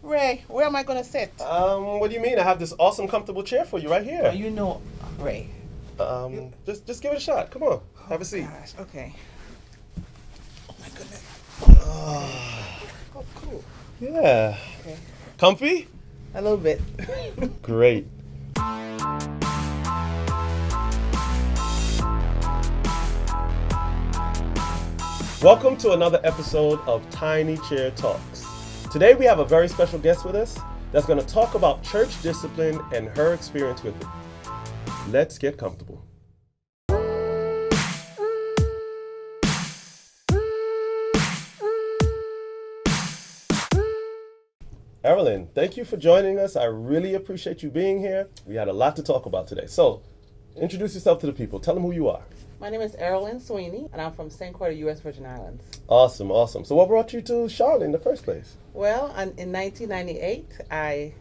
Ray, where am I going to sit? What do you mean? I have this awesome, comfortable chair for you right here. You know, Ray. Just give it a shot. Come on, have a seat. Gosh, okay. Oh my goodness. Oh, cool. Yeah. Okay. Comfy? A little bit. Great. Welcome to another episode of Tiny Chair Talks. Today we have a very special guest with us that's going to talk about church discipline and her experience with it. Let's get comfortable. Erolyn, thank you for joining us. I really appreciate you being here. We had a lot to talk about today. So, introduce yourself to the people. Tell them who you are. My name is Erolyn Sweeney, and I'm from St. Croix, U.S. Virgin Islands. Awesome. So what brought you to Charlotte in the first place? Well, in 1998, I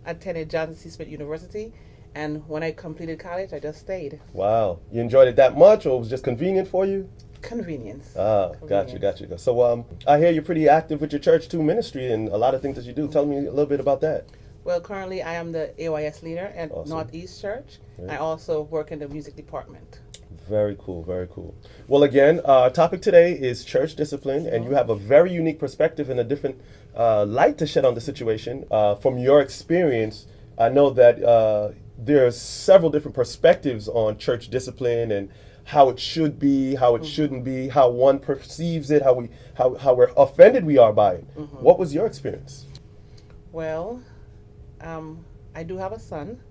attended Johnson C. Smith University, and when I completed college, I just stayed. Wow. You enjoyed it that much, or it was just convenient for you? Convenience. Gotcha. So I hear you're pretty active with your church too, ministry, and a lot of things that you do. Tell me a little bit about that. Well, currently I am the AYS leader at Awesome. Northeast Church. Great. I also work in the music department. Very cool. Well, again, our topic today is church discipline, and you have a very unique perspective and a different light to shed on the situation. From your experience, I know that there are several different perspectives on church discipline and how it should be, how it shouldn't be, how one perceives it, how we're offended we are by it. What was your experience? Well, I do have a son.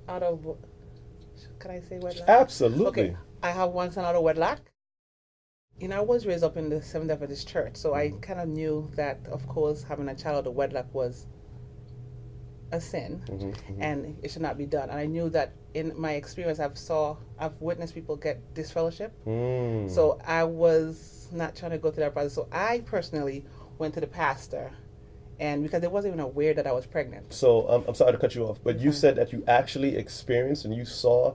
Out of, can I say wedlock? Absolutely. Okay, I have one son out of wedlock. I was raised up in the Seventh Adventist Church, so I kind of knew that, of course, having a child out of wedlock was a sin, and it should not be done. And I knew that in my experience, I've witnessed people get disfellowship. So I was not trying to go through that process. So I personally went to the pastor, and because they wasn't even aware that I was pregnant. So I'm sorry to cut you off, but you said that you actually experienced and you saw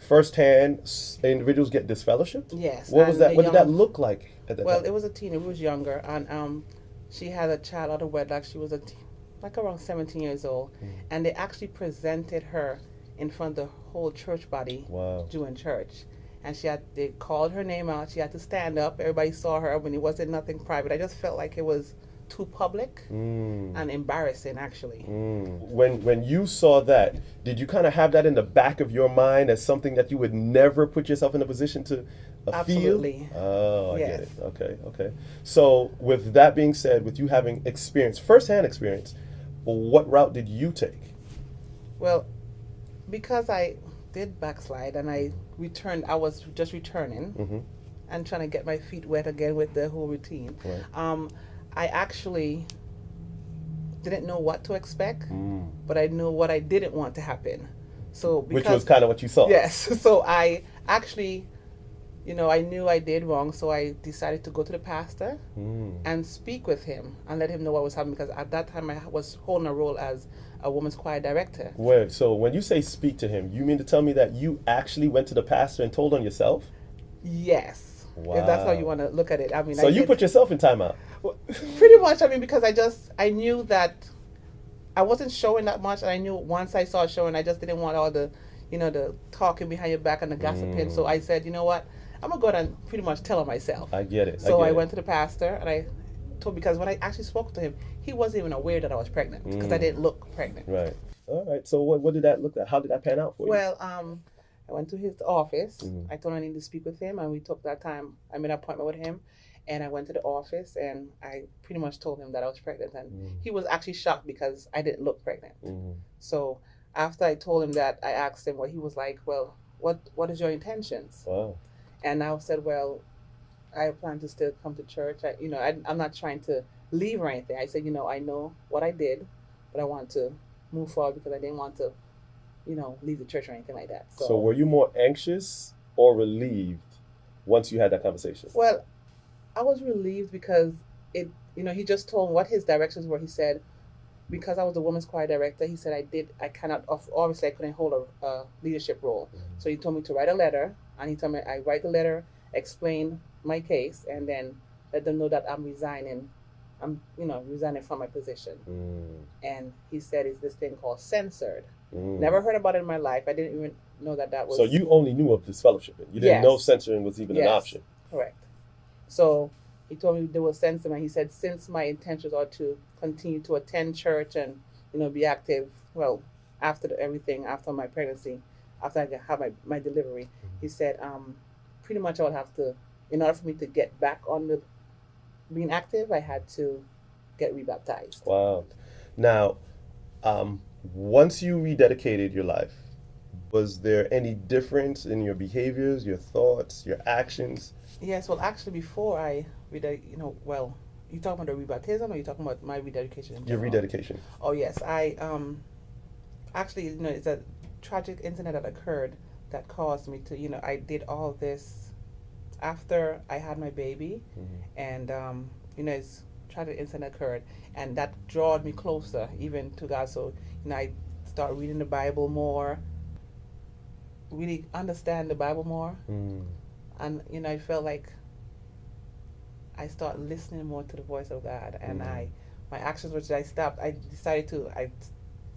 firsthand individuals get disfellowship? Yes. What was that? What did that look like at that time? Well, it was a teen. It was younger, and she had a child out of wedlock. She was like around 17 years old, and they actually presented her in front of the whole church body during church. And they called her name out. She had to stand up. Everybody saw her when it wasn't nothing private. I just felt like it was too public and embarrassing, actually. When you saw that, did you kind of have that in the back of your mind as something that you would never put yourself in a position to Absolutely. feel? Oh, I Yes. get it. Okay. So with that being said, with you having firsthand experience, what route did you take? Well, because I did backslide and I was just returning and trying to get my feet wet again with the whole routine. Right. I actually didn't know what to expect, but I knew what I didn't want to happen. Which was kind of what you saw. Yes. So I actually, I knew I did wrong, so I decided to go to the pastor and speak with him and let him know what was happening, because at that time I was holding a role as a women's choir director. Wait, so when you say speak to him, you mean to tell me that you actually went to the pastor and told on yourself? Yes. Wow. If that's how you want to look at it. I mean, so you put yourself in timeout? Well, pretty much. I mean, because I knew that I wasn't showing that much, and I knew once I saw showing, I just didn't want all the, the talking behind your back and the gossiping. So I said, you know what, I'm gonna go ahead and pretty much tell him myself. I get it. So I went to the pastor and I told, because when I actually spoke to him, he wasn't even aware that I was pregnant because I didn't look pregnant. Right. All right. So what did that look like? How did that pan out for you? Well, I went to his office. I told him I needed to speak with him, and we took that time. I made an appointment with him, and I went to the office, and I pretty much told him that I was pregnant, and he was actually shocked because I didn't look pregnant. So after I told him that, I asked him, he was like, well, what is your intentions? Wow. And I said, well, I plan to still come to church. I'm not trying to leave or anything. I said, I know what I did, but I want to move forward because I didn't want to leave the church or anything like that. So were you more anxious or relieved once you had that conversation? Well, I was relieved because he just told what his directions were. He said, because I was the women's choir director, he said I cannot, obviously I couldn't hold a leadership role. So he told me to write a letter, and he told me I write the letter, explain my case, and then let them know that I'm resigning I'm, resigning from my position. Mm. And he said, it's this thing called censored. Mm. Never heard about it in my life. I didn't even know that was. So you only knew of disfellowshipping. You didn't know censoring was even an option. Correct. So he told me they will censor me. He said, since my intentions are to continue to attend church and, be active, well, after everything, after my pregnancy, after I have my delivery, he said, pretty much I would have to, in order for me to get back on the being active, I had to get rebaptized. Wow. Now, once you rededicated your life, was there any difference in your behaviors, your thoughts, your actions? Yes, well, actually, before I, you talking about the rebaptism, or you talking about my rededication in general? Your rededication. Oh, yes. I, actually, it's a tragic incident that occurred that caused me to, I did all this after I had my baby, and, it's tragic incident occurred, and that drawed me closer even to God. So, I started reading the Bible more, really understand the Bible more. And, I felt like I started listening more to the voice of God. And my actions, which I decided to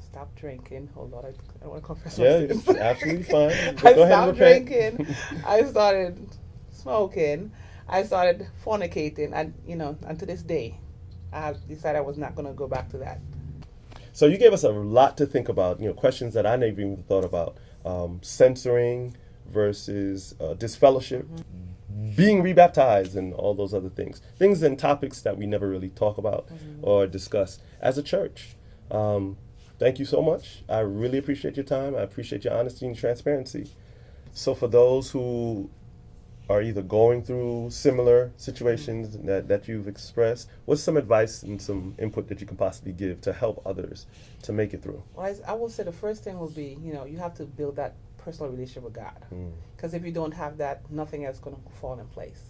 stop drinking. Oh, Lord, I want to confess my sins. Yeah, absolutely fine. I stopped drinking. I started smoking. I started fornicating. And, and to this day, I have decided I was not going to go back to that. So you gave us a lot to think about, questions that I never even thought about. Censoring versus disfellowship, being rebaptized, and all those other things. Things and topics that we never really talk about or discuss as a church. Thank you so much. I really appreciate your time. I appreciate your honesty and transparency. So for those who are either going through similar situations that you've expressed, what's some advice and some input that you can possibly give to help others to make it through? Well, I will say the first thing will be, you have to build that personal relationship with God. Because if you don't have that, nothing else is going to fall in place.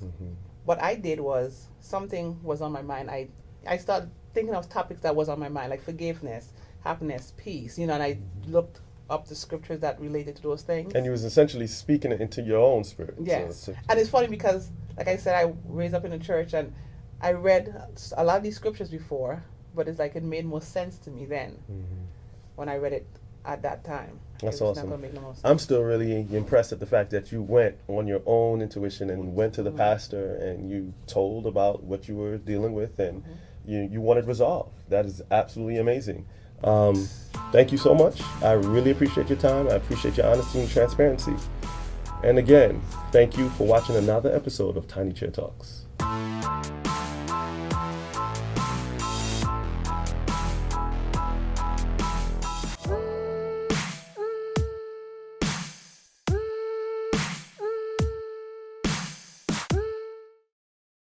What I did was, something was on my mind. I started thinking of topics that was on my mind, like forgiveness, happiness, peace, and I looked up the scriptures that related to those things. And you was essentially speaking it into your own spirit. Yes. And it's funny because, like I said, I raised up in the church and I read a lot of these scriptures before, but it's like it made more sense to me then when I read it at that time. That's awesome. awesome. Not gonna make no more sense. I'm still really impressed at the fact that you went on your own intuition and went to the pastor and you told about what you were dealing with and you wanted resolve. That is absolutely amazing. Thank you so much. I really appreciate your time. I appreciate your honesty and transparency. And again, thank you for watching another episode of Tiny Chair Talks.